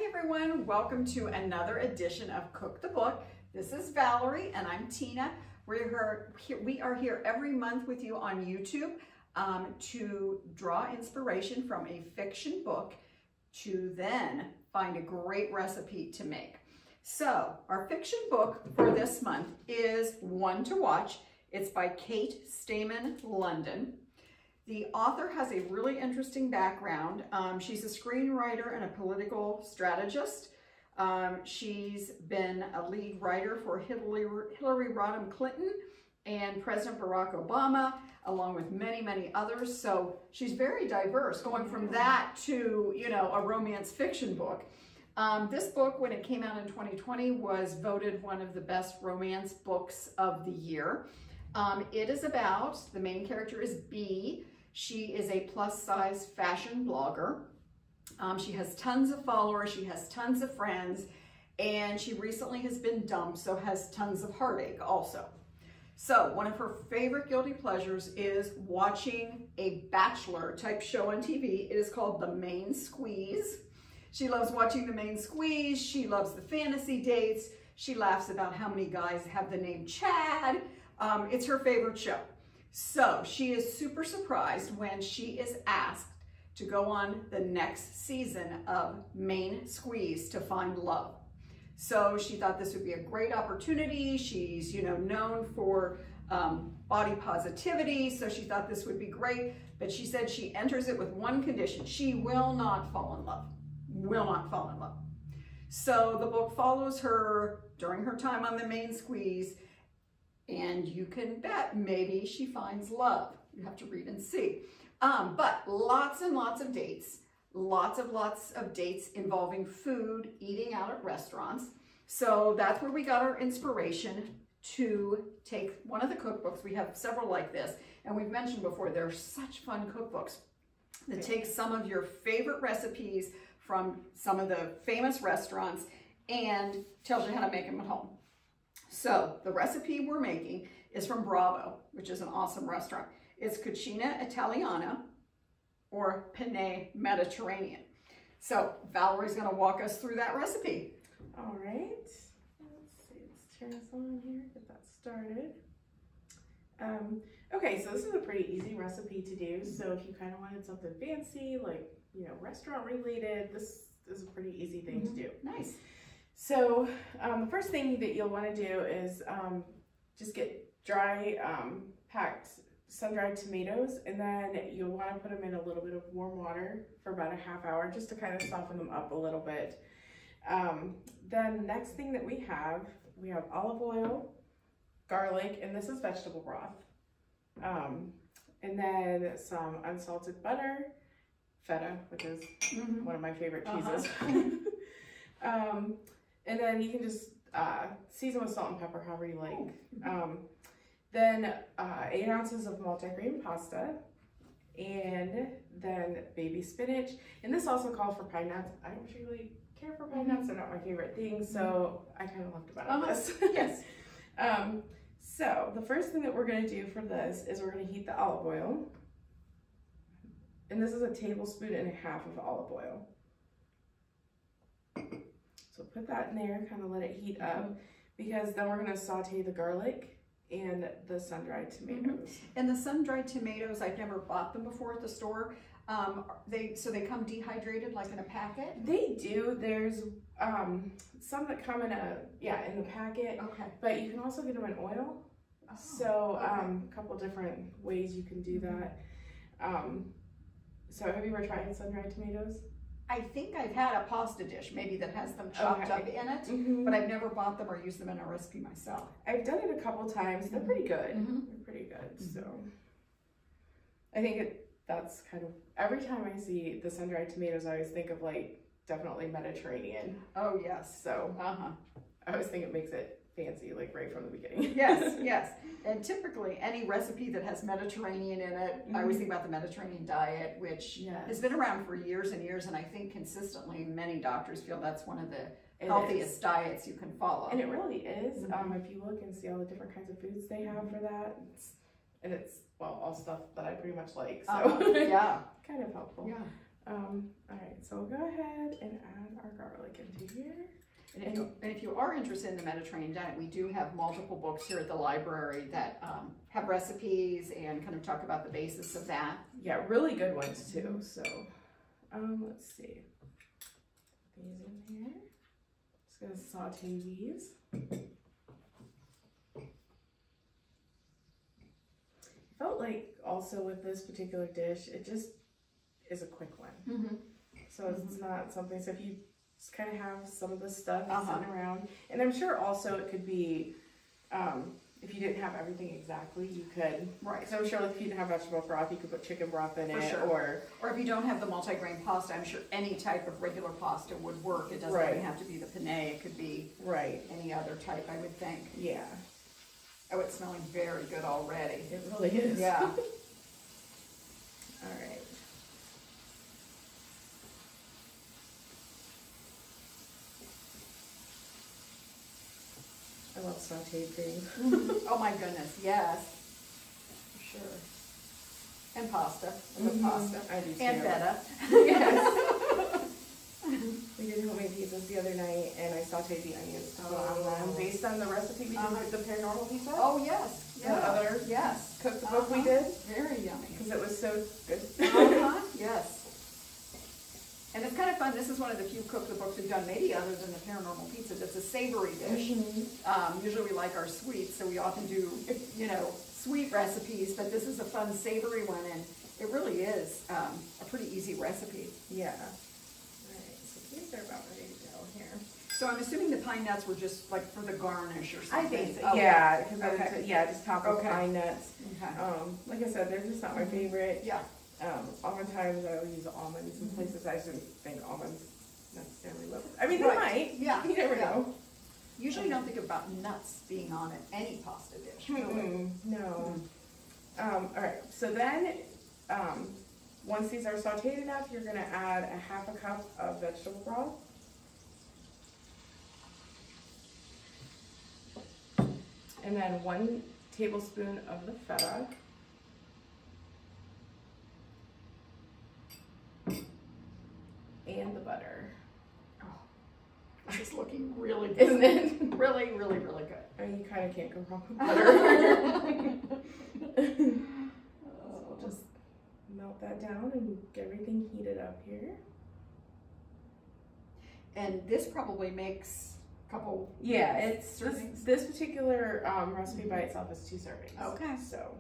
everyone, welcome to another edition of Cook the Book. This is Valerie and I'm Tina. We are here every month with you on YouTube to draw inspiration from a fiction book to then find a great recipe to make. So our fiction book for this month is one to watch. It's by Kate Stayman-London. The author has a really interesting background. She's a screenwriter and a political strategist. She's been a lead writer for Hillary Rodham Clinton and President Barack Obama, along with many, many others. So she's very diverse, going from that to, you know, a romance fiction book. This book, when it came out in 2020, was voted one of the best romance books of the year. It is about, the main character is Bee. She is a plus-size fashion blogger. She has tons of followers, she has tons of friends, and she recently has been dumped, so has tons of heartache also. So one of her favorite guilty pleasures is watching a Bachelor type show on TV. It is called The Main Squeeze. She loves watching The Main Squeeze. She loves the fantasy dates. She laughs about how many guys have the name Chad. It's her favorite show. So she is super surprised when she is asked to go on the next season of Main Squeeze to find love. So she thought this would be a great opportunity. She's, you know, known for body positivity, so she thought this would be great. But she said she enters it with one condition: she will not fall in love. Will not fall in love. So the book follows her during her time on the Main Squeeze. And you can bet maybe she finds love. You have to read and see. But lots and lots of dates, lots of dates involving food, eating out at restaurants. So that's where we got our inspiration to take one of the cookbooks. We have several like this, and we've mentioned before, they're such fun cookbooks that take some of your favorite recipes from some of the famous restaurants and tells you how to make them at home. So the recipe we're making is from Bravo, which is an awesome restaurant. It's Cucina Italiana or Penne Mediterranean. So Valerie's going to walk us through that recipe. All right. Let's see. Let's turn this on here. Get that started. Okay, so this is a pretty easy recipe to do. So if you kind of wanted something fancy, like, you know, restaurant related, this is a pretty easy thing to do. Nice. So the first thing that you'll want to do is just get dry, packed, sun-dried tomatoes, and then you'll want to put them in a little bit of warm water for about a half hour just to kind of soften them up a little bit. Then the next thing that we have olive oil, garlic, and this is vegetable broth, and then some unsalted butter, feta, which is one of my favorite cheeses. And then you can just season with salt and pepper however you like. Then 8 ounces of multigrain pasta, and then baby spinach. And this also calls for pine nuts. I don't really care for pine nuts. They're not my favorite thing, so I kind of left about this. Yes. So the first thing that we're going to do for this is we're going to heat the olive oil. And this is a tablespoon and a half of olive oil. So put that in there, kind of let it heat up, because then we're going to saute the garlic and the sun-dried tomatoes. And the sun-dried tomatoes, I've never bought them before at the store. So they come dehydrated, like in a packet? They do. There's some that come in in the packet. Okay. But you can also get them in oil. Oh, so a couple different ways you can do that. So have you ever tried sun-dried tomatoes? I think I've had a pasta dish, maybe that has them chopped up in it, but I've never bought them or used them in a recipe myself. I've done it a couple times. They're pretty good. They're pretty good. So I think that's kind of, every time I see the sun-dried tomatoes, I always think of like definitely Mediterranean. Oh yes. So I always think it makes it fancy, like right from the beginning. Yes, yes. And typically any recipe that has Mediterranean in it, I always think about the Mediterranean diet, which has been around for years and years, and I think consistently many doctors feel that's one of the healthiest diets you can follow. And it really is. If you look and see all the different kinds of foods they have for that, it's well, all stuff that I pretty much like, so yeah, kind of helpful. Yeah. All right, so we'll go ahead and add our garlic into here. And if you are interested in the Mediterranean diet, we do have multiple books here at the library that have recipes and kind of talk about the basis of that. Yeah, really good ones too. So, let's see. These in here. Just gonna saute these. Felt like also with this particular dish, it just is a quick one. Mm-hmm. So it's not something, so if you just kind of have some of the stuff sitting around, and I'm sure also it could be, if you didn't have everything exactly, you could, right. So I'm sure if you didn't have vegetable broth, you could put chicken broth in it, sure. or if you don't have the multi-grain pasta, I'm sure any type of regular pasta would work. It doesn't even have to be the penne, it could be any other type, I would think. Yeah. Oh, it's smelling very good already. It really is. Yeah. All right. I love sauteed greens. Oh my goodness, yes. For sure. And pasta. I love pasta. I do too. And feta. Yes. We did homemade pizzas the other night, and I sauteed the onions on them based on the recipe we did with the paranormal pizza. Oh yes. The other cookbook we did. Very yummy. Because it was so good. Yes. And it's kind of fun. This is one of the few cookbooks we've done, maybe other than the paranormal pizza, that's a savory dish. Usually we like our sweets, so we often do, you know, sweet recipes, but this is a fun savory one, and it really is a pretty easy recipe. Yeah. All right, so these are about ready to go here. So I'm assuming the pine nuts were just like for the garnish or something. I think so. Oh, Yeah, because just top with pine nuts. Okay. Like I said, they're just not my favorite. Yeah. Oftentimes I will use almonds in places I shouldn't think almonds necessarily love. I mean, they might. Yeah. You never know. Usually don't think about nuts being on any pasta dish. Really. No. All right. So then, once these are sauteed enough, you're going to add a half a cup of vegetable broth. And then 1 tablespoon of the feta. And the butter. Oh, this is looking really good. Isn't it? Really, really, really good. I mean, you kind of can't go wrong with butter. So we'll just melt that down and get everything heated up here. And this probably makes a couple. Yeah, it's servings. this particular recipe by itself is 2 servings. Okay. So.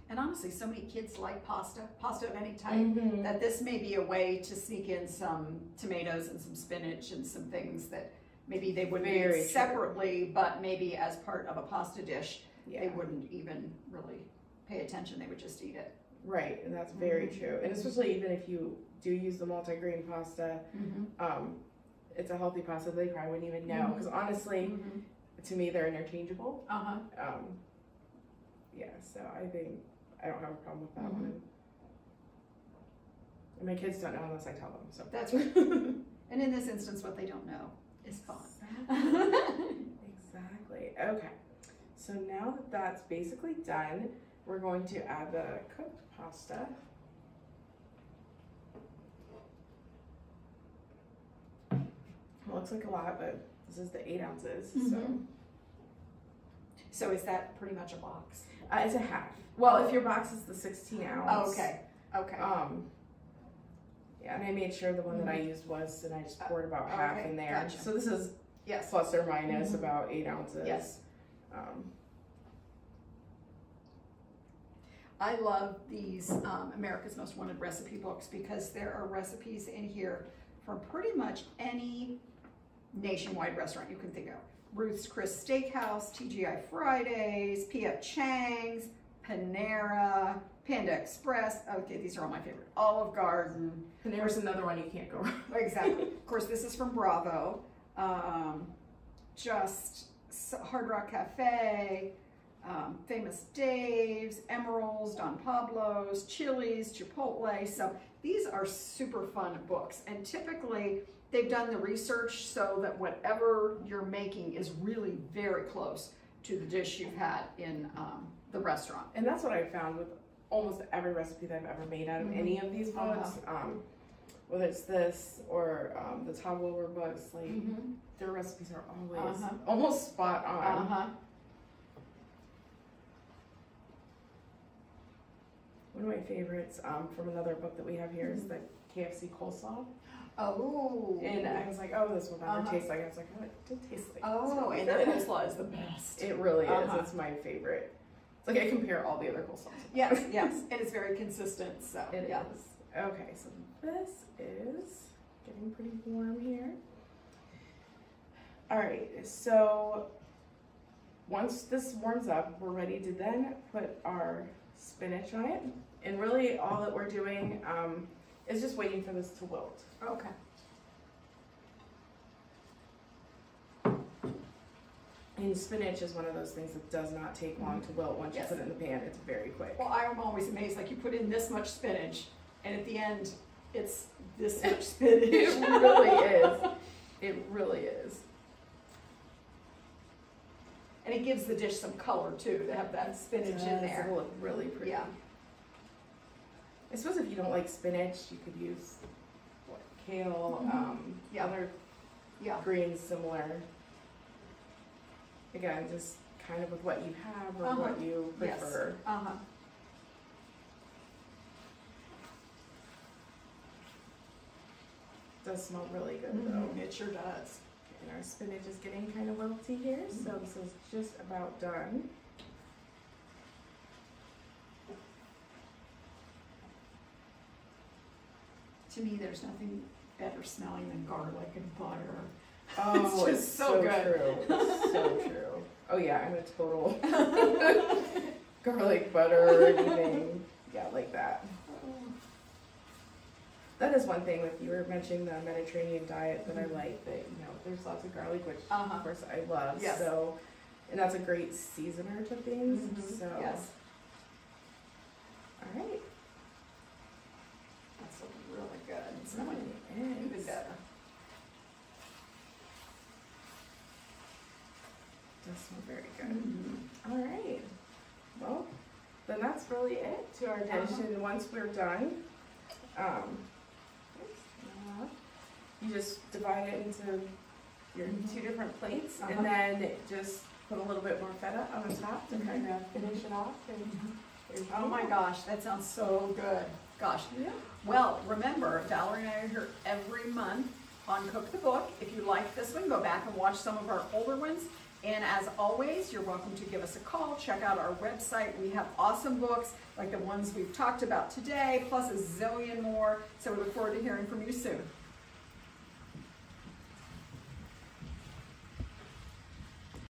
And honestly, so many kids like pasta of any type, that this may be a way to sneak in some tomatoes and some spinach and some things that maybe they wouldn't eat separately, but maybe as part of a pasta dish, they wouldn't even really pay attention. They would just eat it. Right, and that's very true. And especially even if you do use the multi-grain pasta, it's a healthy pasta. They probably wouldn't even know. Because honestly, to me, they're interchangeable. Yeah, so I think I don't have a problem with that one. And my kids don't know unless I tell them. So that's right. And in this instance, what they don't know is fun. Exactly. Okay. So now that that's basically done, we're going to add the cooked pasta. It looks like a lot, but this is the 8 ounces. So is that pretty much a box? It's a half. Well, if your box is the 16 ounce. Oh, okay. Okay. Yeah, and I made sure the one that I used was, and I just poured about half in there. Gotcha. So this is plus or minus about 8 ounces. Yes. I love these America's Most Wanted recipe books because there are recipes in here from pretty much any nationwide restaurant you can think of. Ruth's Chris Steakhouse, TGI Fridays, P.F. Chang's, Panera, Panda Express. Okay, these are all my favorite. Olive Garden. Panera's another one you can't go wrong. Exactly. Of course, this is from Bravo. Just Hard Rock Cafe, Famous Dave's, Emerald's, Don Pablo's, Chili's, Chipotle. So these are super fun books. And typically, they've done the research so that whatever you're making is really very close to the dish you've had in the restaurant. And that's what I found with almost every recipe that I've ever made out of any of these books. Whether it's this or the Todd Wilbur books, like their recipes are always almost spot on. One of my favorites from another book that we have here is the KFC coleslaw. Oh. And I was like, oh, this will never taste like it. I was like, oh, it did taste like oh, and that coleslaw is the best. It really is. It's my favorite. It's like I compare all the other coleslaws. Yes, yes. And it's very consistent, so. It is. Okay, so this is getting pretty warm here. All right, so once this warms up, we're ready to then put our spinach on it. And really all that we're doing is just waiting for this to wilt. Okay. And spinach is one of those things that does not take long to wilt. Once you put it in the pan, it's very quick. Well, I'm always amazed, like you put in this much spinach, and at the end, it's this much spinach. It really is. It really is. And it gives the dish some color too, to have that spinach in there. It'll look really pretty. Yeah. I suppose if you don't like spinach, you could use kale, other greens similar. Again, just kind of with what you have or what you prefer. Yes. It does smell really good though. It sure does. And our spinach is getting kind of wilty here, so this is just about done. To me, there's nothing better smelling than garlic and butter. Oh, it's just so good. True. It's so true. Oh yeah, I'm a total garlic butter, anything, like that. That is one thing with you were mentioning the Mediterranean diet that I like, that there's lots of garlic, which of course I love. Yes. So, and that's a great seasoner to things. So yes. All right. That's looking really good. It's smelling even better. Does smell very good. All right. Well, then that's really it to our dish. And once we're done, you just divide it into your 2 different plates, and then just put a little bit more feta on the top to kind of finish it off. And oh my gosh, that sounds so good. Gosh. Yeah. Well, remember, Valerie and I are here every month on Cook the Book. If you like this one, go back and watch some of our older ones. And as always, you're welcome to give us a call. Check out our website. We have awesome books like the ones we've talked about today, plus a zillion more. So we look forward to hearing from you soon.